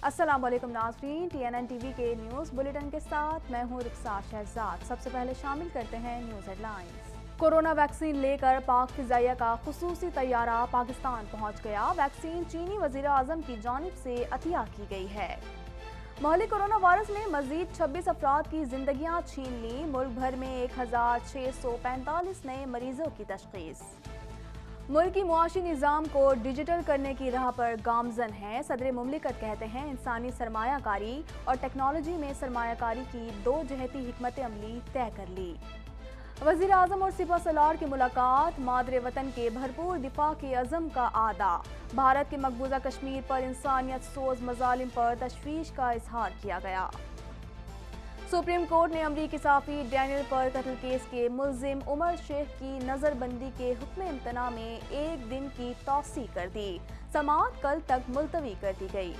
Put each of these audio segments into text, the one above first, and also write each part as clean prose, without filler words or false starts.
अस्सलाम वालेकुम नाज़रीन, TNN TV के न्यूज़ बुलेटिन के साथ मैं हूँ रुखसार शहजाद। सबसे पहले शामिल करते हैं न्यूज़ हेडलाइंस। कोरोना वैक्सीन लेकर पाक फिजाइया का खुसूसी तैयारा पाकिस्तान पहुँच गया। वैक्सीन चीनी वज़ीर आज़म की जानिब से अतिया की गई है। मोहल्ली कोरोना वायरस ने मजीद 26 अफराद की जिंदगियाँ छीन ली। मुल्क भर में 1645 नए मरीजों की तशखीस। मुल्क की मुआशी निज़ाम को डिजिटल करने की राह पर गामजन है। सदर मुमलिकत कहते हैं इंसानी सरमायाकारी और टेक्नोलॉजी में सरमायाकारी की दो जहती हिकमत अमली तय कर ली। वज़ीर आज़म और सिपह सलार की मुलाकात। मादरे वतन के भरपूर दिफा के अज़म का आदा। भारत के मकबूजा कश्मीर पर इंसानियत सोज मजालिम पर तशवीश का इजहार किया गया। सुप्रीम कोर्ट ने अमरीकी सहाफ़ी डैनियल पर कत्ल केस के मुल्जिम उमर शेख की नज़रबंदी के हुक्म इम्तना में एक दिन की तौसी कर दी। समाअत कल तक मुलतवी कर दी गई।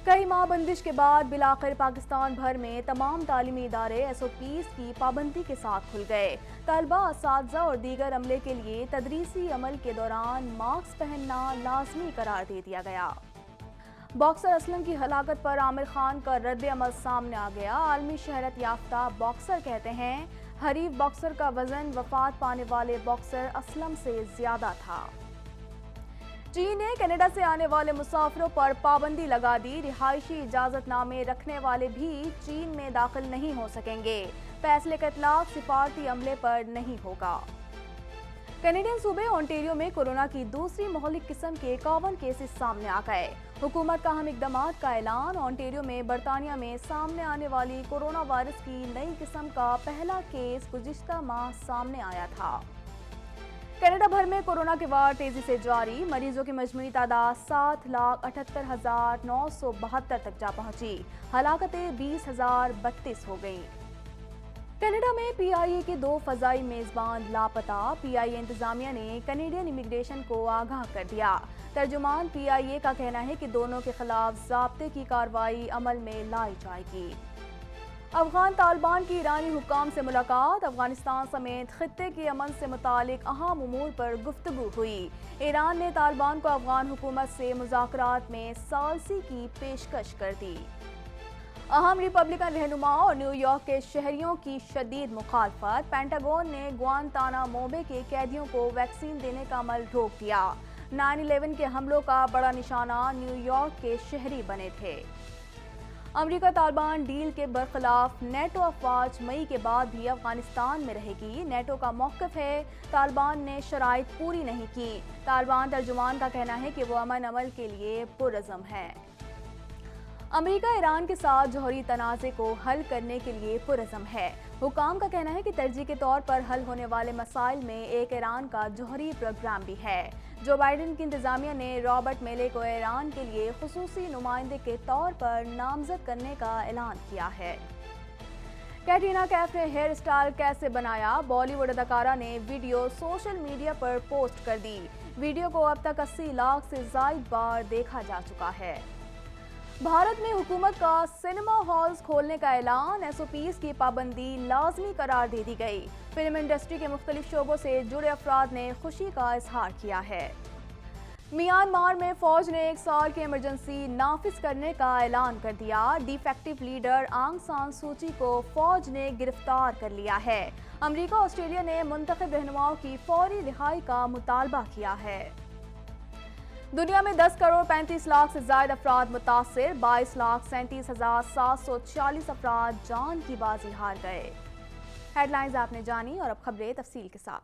कई माह बंदिश के बाद बिलाखिर पाकिस्तान भर में तमाम तालीमी इदारे SOPs की पाबंदी के साथ खुल गए। तलबा, असातिज़ा और दीगर अमले के लिए तदरीसी अमल के दौरान मास्क पहनना लाजमी करार दे दिया गया। बॉक्सर असलम की हलाकत पर आमिर खान का रद्द अमल सामने आ गया। आलमी शहरत याफ्ता बॉक्सर कहते हैं हरीफ बॉक्सर का वजन वफात पाने वाले बॉक्सर असलम से ज्यादा था। चीन ने कनाडा से आने वाले मुसाफिरों पर पाबंदी लगा दी। रिहायशी इजाजतनामे रखने वाले भी चीन में दाखिल नहीं हो सकेंगे। फैसले का इतलाक सिफारती अमले पर नहीं होगा। कैनेडियन सूबे ओंटारियो में कोरोना की दूसरी मोहल्लिक किस्म के 51 केसेस सामने आ गए। हुकूमत का अहम इक़दामात का ऐलान। ओंटारियो में बरतानिया में सामने आने वाली कोरोना वायरस की नई किस्म का पहला केस गुज़िश्ता माह सामने आया था। कनाडा भर में कोरोना के वार तेजी से जारी। मरीजों की मजमूई तादाद 7,78,972 तक जा पहुंची। हलाकतें 20,032 हो गईं। कनाडा में PIA के 2 फजाई मेजबान लापता। PIA इंतजामिया ने कैनेडियन इमिग्रेशन को आगाह कर दिया। तर्जुमान PIA का कहना है कि दोनों के खिलाफ ज़ाब्ते की कार्रवाई अमल में लाई जाएगी। अफगान तालिबान की ईरानी हुक्काम से मुलाकात। अफगानिस्तान समेत खित्ते के अमन से मुतालिक अहम उमूर पर गुफ्तगू हुई। ईरान ने तालिबान को अफगान हुकूमत से मुज़ाकरात में सालसी की पेशकश कर दी। अहम रिपब्लिकन रहनुमा और न्यूयॉर्क के शहरियों की शदीद मुखालफत। पेंटागन ने ग्वांतानामो के कैदियों को वैक्सीन देने का अमल रोक दिया। 9/11 के हमलों का बड़ा निशाना न्यूयॉर्क के शहरी बने थे। अमेरिका तालिबान डील के बरखिलाफ नेटो अफवाज मई के बाद भी अफगानिस्तान में रहेगी। नेटो का मौक़िफ़ है तालिबान ने शराइत पूरी नहीं की। तालिबान तर्जुमान का कहना है कि वो अमन अमल के लिए पुरअज़म है। अमेरिका ईरान के साथ जौहरी तनाज़े को हल करने के लिए पुरअज़म है। हुकाम का कहना है कि तरजीह के तौर पर हल होने वाले मसाइल में एक ईरान का जौहरी प्रोग्राम भी है। जो बाइडेन की इंतजामिया ने रॉबर्ट मेले को ईरान के लिए खुसूसी नुमाइंदे के तौर पर नामजद करने का ऐलान किया है। कैटरीना कैफ ने हेयर स्टाइल कैसे बनाया? बॉलीवुड अदाकारा ने वीडियो सोशल मीडिया पर पोस्ट कर दी। वीडियो को अब तक 80 लाख से ज़ायद बार देखा जा चुका है। भारत में हुकूमत का सिनेमा हॉल्स खोलने का ऐलान। SOPs की पाबंदी लाजमी करार दे दी गई। फिल्म इंडस्ट्री के मुख्तलिफ शोबों से जुड़े अफराद ने खुशी का इजहार किया है। म्यांमार में फौज ने 1 साल की इमरजेंसी नाफिज करने का ऐलान कर दिया। डिफेक्टिव लीडर आंग सान सूची को फौज ने गिरफ्तार कर लिया है। अमेरिका ऑस्ट्रेलिया ने मुंतखब रहनुमाओं की फौरी रिहाई का मुतालबा किया है। दुनिया में 10 करोड़ 35 लाख से ज्यादा अफराद मुतासिर। 22,37,740 अफराद जान की बाजी हार गए। हेडलाइंस आपने जानी और अब खबरें तफसील के साथ।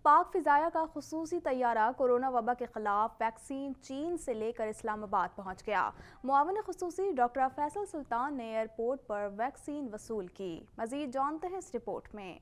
पाक फिजाया का खुसूसी तैयारा कोरोना वबा के खिलाफ वैक्सीन चीन से लेकर इस्लामाबाद पहुंच गया। मुआविन खुसूसी डॉक्टर फैसल सुल्तान ने एयरपोर्ट पर वैक्सीन वसूल की। मजीद जानते हैं इस रिपोर्ट में।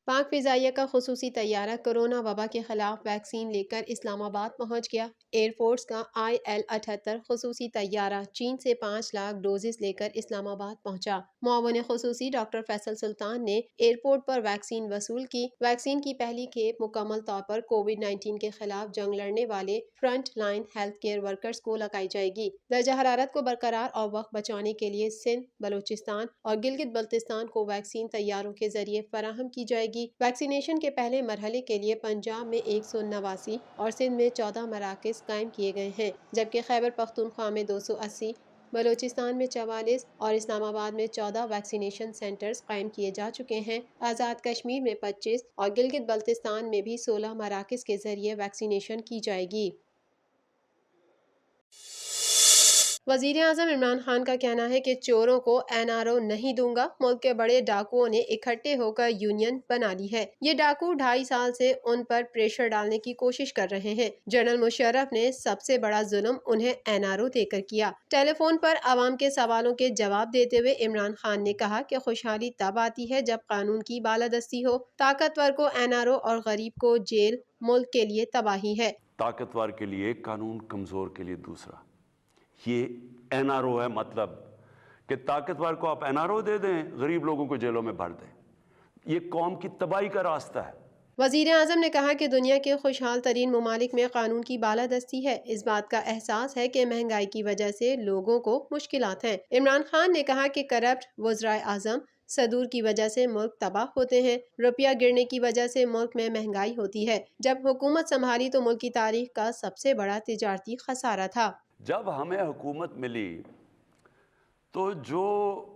پاک فضائیہ کا خصوصی طیارہ کرونا وبا کے خلاف ویکسین لے کر اسلام آباد پہنچ گیا۔ ایئر فورس کا IL-78 خصوصی طیارہ چین سے 5 لاکھ ڈوزز لے کر اسلام آباد پہنچا۔ معاون خصوصی ڈاکٹر فیصل سلطان نے ایئرپورٹ پر ویکسین وصول کی۔ ویکسین کی پہلی کھیپ مکمل طور پر کووڈ-19 کے خلاف جنگ لڑنے والے front line health care workers کو لگائی جائے گی۔ درجہ حرارت کو برقرار اور وقت بچانے کے لیے سندھ، بلوچستان اور گلگت بلتستان کو ویکسین طیاروں کے ذریعے فراہم کی جائے گی۔ ویکسینیشن کے پہلے مرحلے کے لیے پنجاب میں 189 اور سندھ میں 14 مراکز قائم کیے گئے ہیں، جبکہ خیبر پختونخوا میں 280، بلوچستان میں 44 اور اسلام آباد میں 14 ویکسینیشن سینٹرز قائم کیے جا چکے ہیں۔ آزاد کشمیر میں 25 اور گلگت بلتستان میں بھی 16 مراکز کے ذریعے ویکسینیشن کی جائے گی۔ وزیر اعظم عمران خان کا کہنا ہے کہ چوروں کو NRO نہیں دوں گا۔ ملک کے بڑے ڈاکوؤں نے اکٹھے ہو کر یونین بنا لی ہے۔ یہ ڈاکو 2.5 سال سے ان پر پریشر ڈالنے کی کوشش کر رہے ہیں۔ جنرل مشرف نے سب سے بڑا ظلم انہیں NRO دے کر کیا۔ ٹیلی فون پر عوام کے سوالوں کے جواب دیتے ہوئے عمران خان نے کہا کہ خوشحالی تب آتی ہے جب قانون کی بالادستی ہو۔ طاقتور کو NRO اور غریب کو جیل ملک کے لیے تباہی ہے۔ طاقتور کے لیے ایک قانون، کمزور کے لیے دوسرا۔ یہ NRO ہے، مطلب کہ طاقتور کو آپ NRO دے دیں، غریب لوگوں کو جیلوں میں بھر دیں۔ یہ قوم کی تباہی کا راستہ ہے۔ وزیر اعظم نے کہا کہ دنیا کے خوشحال ترین ممالک میں قانون کی بالادستی ہے۔ اس بات کا احساس ہے کہ مہنگائی کی وجہ سے لوگوں کو مشکلات ہیں۔ عمران خان نے کہا کہ کرپٹ وزرائے اعظم صدور کی وجہ سے ملک تباہ ہوتے ہیں۔ روپیہ گرنے کی وجہ سے ملک میں مہنگائی ہوتی ہے۔ جب حکومت سنبھالی تو ملک کی تاریخ کا سب سے بڑا تجارتی خسارہ تھا۔ جب ہمیں حکومت ملی تو جو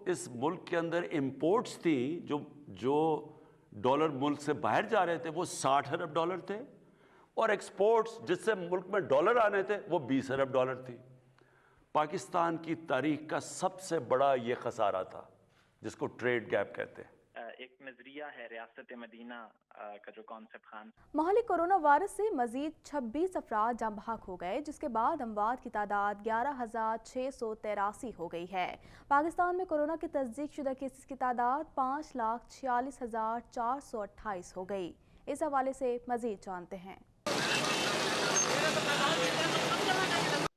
اس ملک کے اندر امپورٹس تھیں، جو ڈالر ملک سے باہر جا رہے تھے، وہ 60 ارب ڈالر تھے، اور ایکسپورٹس جس سے ملک میں ڈالر آنے تھے وہ 20 ارب ڈالر تھی۔ پاکستان کی تاریخ کا سب سے بڑا یہ خسارہ تھا، جس کو ٹریڈ گیپ کہتے ہیں۔ ایک نظریہ ہے ریاست مدینہ کا جو کانسیپٹ خان۔ مہلک کورونا وائرس سے مزید 26 افراد جاں بحق ہو گئے، جس کے بعد اموات کی تعداد 11,683 ہو گئی ہے۔ پاکستان میں کورونا کے تصدیق شدہ کیسز کی تعداد 5,46,428 ہو گئی۔ اس حوالے سے مزید جانتے ہیں۔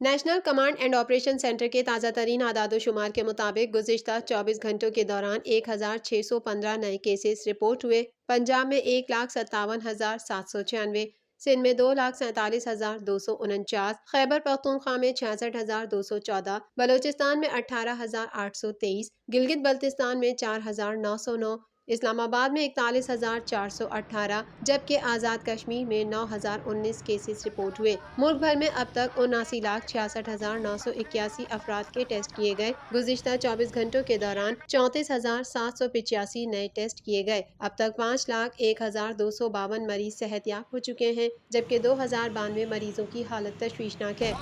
National command and operation centre کے تازہ ترین اعداد و شمار کے مطابق گزشتہ 24 گھنٹوں کے دوران 1,615 نئے کیسز رپورٹ ہوئے۔ پنجاب میں 1,57,796، سندھ میں 2,47,249، خیبر پختونخوا میں 66,214، بلوچستان میں 18,823، گلگت بلتستان میں 4,909، اسلام آباد میں 41,418، جبکہ آزاد کشمیر میں 9,019 کیسز رپورٹ ہوئے۔ ملک بھر میں اب تک 79,66,981 افراد کے ٹیسٹ کیے گئے۔ گزشتہ 24 گھنٹوں کے دوران 34,785 نئے ٹیسٹ کیے گئے۔ اب تک 5,01,252 مریض صحت یاب ہو چکے ہیں، جبکہ 2,092 مریضوں کی حالت تشویشناک ہے۔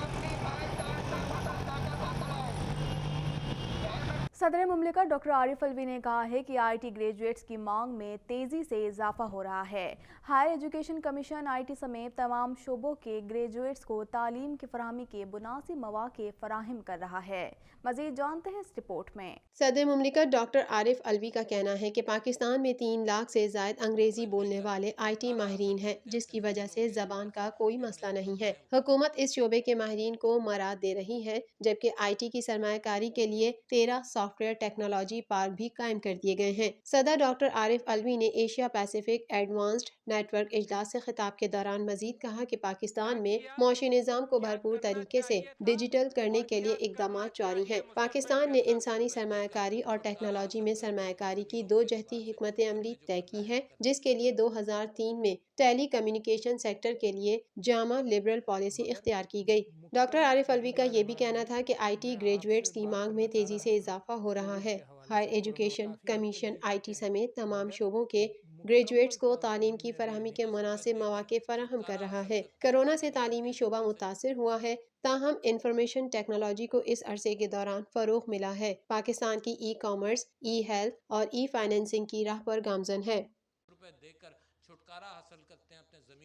صدر مملکت ڈاکٹر عارف الوی نے کہا ہے کہ IT گریجویٹس کی مانگ میں تیزی سے اضافہ ہو رہا ہے۔ ہائر ایجوکیشن کمیشن IT سمیت تمام شعبوں کے گریجویٹس کو تعلیم کی فراہمی کے مناسب مواقع فراہم کر رہا ہے۔ مزید جانتے ہیں اس رپورٹ میں۔ صدر مملکت ڈاکٹر عارف الوی کا کہنا ہے کہ پاکستان میں 3 لاکھ سے زائد انگریزی بولنے والے IT ماہرین ہیں، جس کی وجہ سے زبان کا کوئی مسئلہ نہیں ہے۔ حکومت اس شعبے کے ماہرین کو مراعات دے رہی ہے، جبکہ IT کی سرمایہ کاری کے لیے 13 سافٹ ویئر ٹیکنالوجی پارک بھی قائم کر دیے گئے ہیں۔ صدر ڈاکٹر عارف الوی نے Asia Pacific advanced network اجلاس سے خطاب کے دوران مزید کہا کہ پاکستان میں معاشی نظام کو بھرپور طریقے سے ڈیجیٹل کرنے کے لیے اقدامات جاری ہیں۔ پاکستان نے انسانی سرمایہ کاری اور ٹیکنالوجی میں سرمایہ کاری کی 2 جہتی حکمت عملی طے کی ہے، جس کے لیے 2003 میں ٹیلی کمیونیکیشن سیکٹر کے لیے جامع لبرل پالیسی اختیار کی گئی۔ ڈاکٹر عارف الوی کا یہ بھی کہنا تھا کہ IT گریجویٹس کی مانگ میں تیزی سے اضافہ ہو رہا ہے۔ ہائر ایجوکیشن کمیشن IT سمیت تمام شعبوں کے گریجویٹس کو تعلیم کی فراہمی کے مناسب مواقع فراہم کر رہا ہے۔ کورونا سے تعلیمی شعبہ متاثر ہوا ہے، تاہم انفارمیشن ٹیکنالوجی کو اس عرصے کے دوران فروغ ملا ہے۔ پاکستان کی کامرس، ہیلتھ اور فائنینسنگ کی راہ پر گامزن ہے۔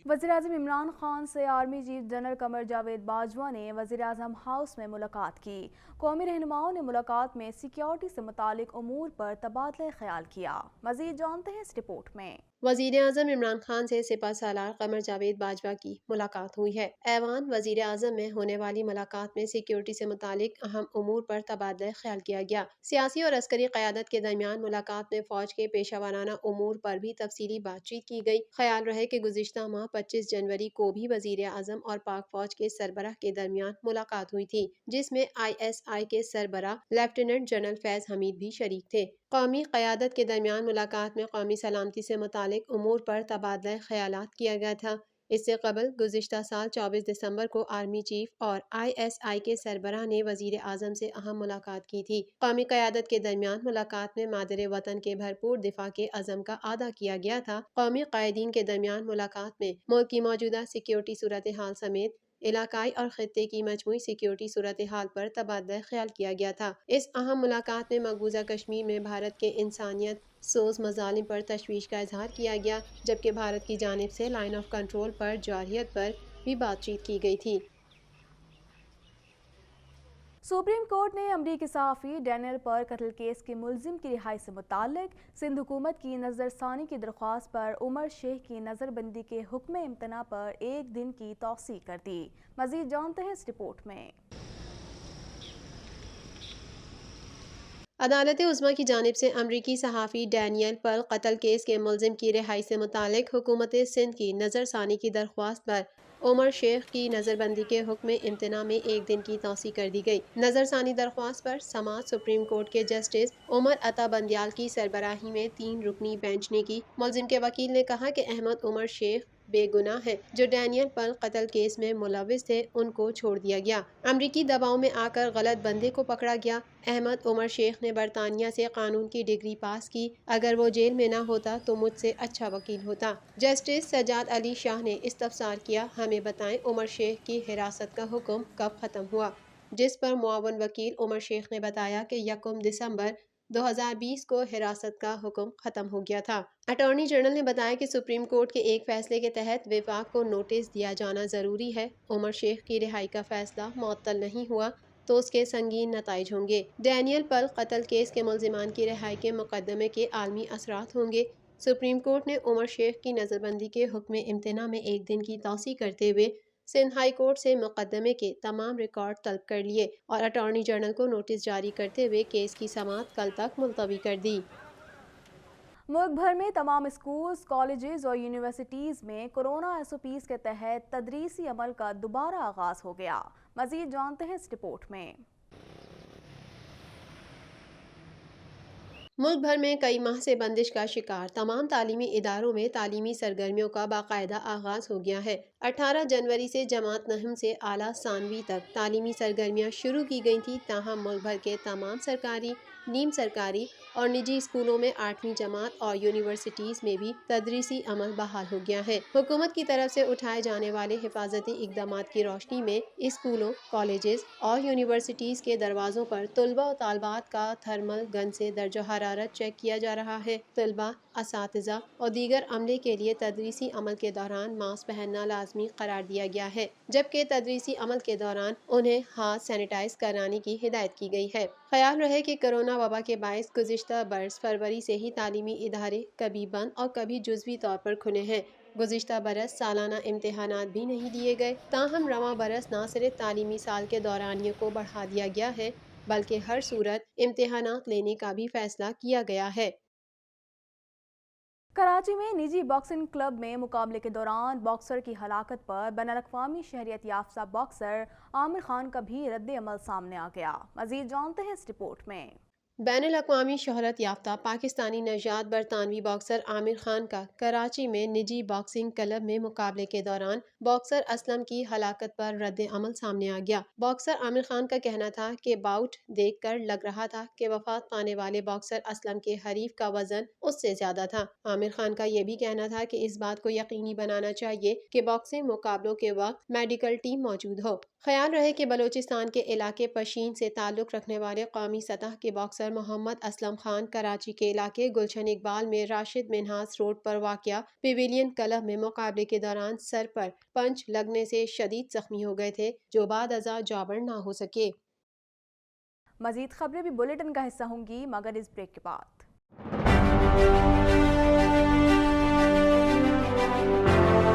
وزیر اعظم عمران خان سے army chief general Qamar Javed Bajwa نے وزیر اعظم ہاؤس میں ملاقات کی۔ قومی رہنماؤں نے ملاقات میں سیکیورٹی سے متعلق امور پر تبادلہ خیال کیا۔ مزید جانتے ہیں اس رپورٹ میں۔ वजीर आज़म इमरान खान से सिपह सालार कमर जावेद बाजवा की मुलाकात हुई है। ऐवान वजीर आज़म में होने वाली मुलाकात में सिक्योरिटी से मुतालिक अहम उमूर पर तबादला ख्याल किया गया। सियासी और अस्करी क़यादत के दरमियान मुलाकात में फ़ौज के पेशा वाराना उमूर पर भी तफसीली बातचीत की गई। ख्याल रहे कि गुज़िश्ता माह 25 जनवरी को भी वजीर आज़म और पाक फ़ौज के सरबराह के दरमियान मुलाकात हुई थी, जिसमें ISI के सरबराह लेफ्टिनेंट जनरल फैज़ हमीद भी शरीक थे। कौमी क़यादत के दरमियान मुलाकात में कौमी सलामती से मुतालिक उमूर पर तबादला ख़यालात किया गया था। इससे कबल गुज़िश्ता साल 24 दिसंबर को आर्मी चीफ और ISI के सरबराह ने वज़ीर आज़म से अहम मुलाकात की थी। कौमी क़यादत के दरमियान मुलाकात में मादर वतन के भरपूर दिफा के अज़म का आदा किया गया था। कौमी क़ायदीन के दरमियान मुलाकात में मुल्क की मौजूदा सिक्योरिटी सूरत हाल समेत इलाकाई और खित्ते की मजमूई सिक्योरिटी सूरत हाल पर तबादला ख्याल किया गया था। इस अहम मुलाकात में मकबूजा कश्मीर में भारत के इंसानियत सोज मजालिम पर तशवीश का इजहार किया गया, जबकि भारत की जानिब से लाइन ऑफ कंट्रोल पर जारियत पर भी बातचीत की गई थी। सुप्रीम कोर्ट ने अमरीकी सहाफ़ी डैनियल पर कत्ल केस के मुलजिम की रिहाई से मुताल्लिक सिंध हुकूमत की नज़रसानी की दरख्वास्त पर उमर शेख की नज़रबंदी के हुक्म इम्तना पर एक दिन की तौसीक कर दी। मज़ीद जानते हैं इस रिपोर्ट में। अदालत उज़्मा की जानिब से अमरीकी सहाफ़ी डैनियल पर कत्ल केस के मुलजिम की रिहाई से मुताल्लिक हुकूमत सिंध की नज़रसानी की दरख्वास्त पर उमर शेख की नज़रबंदी के हुक्म इम्तना में एक दिन की तौसीक कर दी गई। नज़रसानी दरख्वास्त पर समाअत सुप्रीम कोर्ट के जस्टिस उमर अता बंदियाल की सरबराही में 3 रुकनी बेंच ने की। मुलजिम के वकील ने कहा कि अहमद उमर शेख बेगुनाह है, जो डैनियल पर कत्ल केस में मुलविस थे, उनको छोड़ दिया गया। अमरीकी दबाव में आकर गलत बंदे को पकड़ा गया। अहमद उमर शेख ने बरतानिया से कानून की डिग्री पास की। अगर वो जेल में ना होता तो मुझसे अच्छा वकील होता। जस्टिस सजाद अली शाह ने इस्तफसार किया, हमें बताएं उमर शेख की हिरासत का हुक्म कब ख़त्म हुआ, जिस पर मुआवन वकील उमर शेख ने बताया कि 1 दिसंबर 2020 को हिरासत का हुक्म ख़त्म हो गया था। अटॉर्नी जनरल ने बताया कि सुप्रीम कोर्ट के एक फैसले के तहत विफाक को नोटिस दिया जाना ज़रूरी है। उमर शेख की रिहाई का फैसला मुअत्तल नहीं हुआ तो उसके संगीन नताइज होंगे। डैनियल पर कत्ल केस के मुलजिमान की रिहाई के मुकदमे के आलमी असरात होंगे। सुप्रीम कोर्ट ने उमर शेख की नज़रबंदी के हुक्म इम्तना में एक दिन की तौसीक करते हुए सिंध हाई कोर्ट से मुकदमे के तमाम रिकॉर्ड तलब कर लिए और अटॉर्नी जनरल को नोटिस जारी करते हुए केस की समाअत कल तक मुलतवी कर दी। मुल्क भर में तमाम स्कूल्स, कॉलेजेस और यूनिवर्सिटीज़ में कोरोना SOPs के तहत तदरीसी अमल का दोबारा आगाज़ हो गया। मज़ीद जानते हैं इस रिपोर्ट में। मुल्क भर में कई माह से बंदिश का शिकार तमाम तालीमी इदारों में तालीमी सरगर्मियों का बाकायदा आगाज़ हो गया है। 18 जनवरी से जमात नहम से आला सानवी तक तालीमी सरगर्मियाँ शुरू की गई थी, ताहम मुल्क भर के तमाम सरकारी, नीम सरकारी और निजी स्कूलों में 8वीं जमात और यूनिवर्सिटीज़ में भी तदरीसी अमल बहाल हो गया है। हुकूमत की तरफ से उठाए जाने वाले हिफाजती इक़दामात की रोशनी में स्कूलों, कॉलेजेस और यूनिवर्सिटीज़ के दरवाज़ों पर तलबा और तालबात का थर्मल गन से दर्जा हरारत चेक किया जा रहा है। तलबा, असातिज़ा और दीगर अमले के लिए तदरीसी अमल के दौरान मास्क पहनना लाजमी करार दिया गया है, जबकि तदरीसी अमल के दौरान उन्हें हाथ सैनिटाइज कराने की हिदायत की गई है। ख्याल रहे कि कोरोना वबा के बायस गुज़िश्ता बरस फरवरी से ही तालीमी इदारे कभी बंद और कभी जुज़वी तौर पर खुले हैं। गुज़िश्ता बरस सालाना इम्तिहानात भी नहीं दिए गए, ताहम रवां बरस न सिर्फ तालीमी साल के दौरानिये को बढ़ा दिया गया है, बल्कि हर सूरत इम्तिहानात लेने का भी फैसला किया गया है। कराची में निजी बॉक्सिंग क्लब में मुकाबले के दौरान बॉक्सर की हलाकत पर बैनुल-अक़वामी शहरियत याफ्ता बॉक्सर आमिर खान का भी रद्द-ए-अमल सामने आ गया। मज़ीद जानते हैं इस रिपोर्ट में। बैनुल-अक़वामी शोहरत याफ्ता पाकिस्तानी नौजाद बरतानवी बॉक्सर आमिर खान का कराची में निजी बॉक्सिंग क्लब में मुकाबले के दौरान बॉक्सर असलम की हलाकत पर रद्द अमल सामने आ गया। बॉक्सर आमिर खान का कहना था कि बाउट देखकर लग रहा था कि वफात पाने वाले बॉक्सर असलम के हरीफ का वजन उससे ज्यादा था। आमिर खान का यह भी कहना था कि इस बात को यकीनी बनाना चाहिए कि बॉक्सिंग मुकाबलों के वक्त मेडिकल टीम मौजूद हो। ख्याल रहे कि बलूचिस्तान के इलाके पशीन से ताल्लुक रखने वाले कौमी सतह के बॉक्सर मोहम्मद असलम खान कराची के इलाके गुलशन इकबाल में राशिद मिन्हास रोड पर वाक़या पिविलियन क्लब में मुकाबले के दौरान सर पर पंच लगने से शदीद जख्मी हो गए थे, जो बाद अज़ा जाबर ना हो सके। मज़ीद खबरें भी बुलेटिन का हिस्सा होंगी, मगर इस ब्रेक के बाद। है।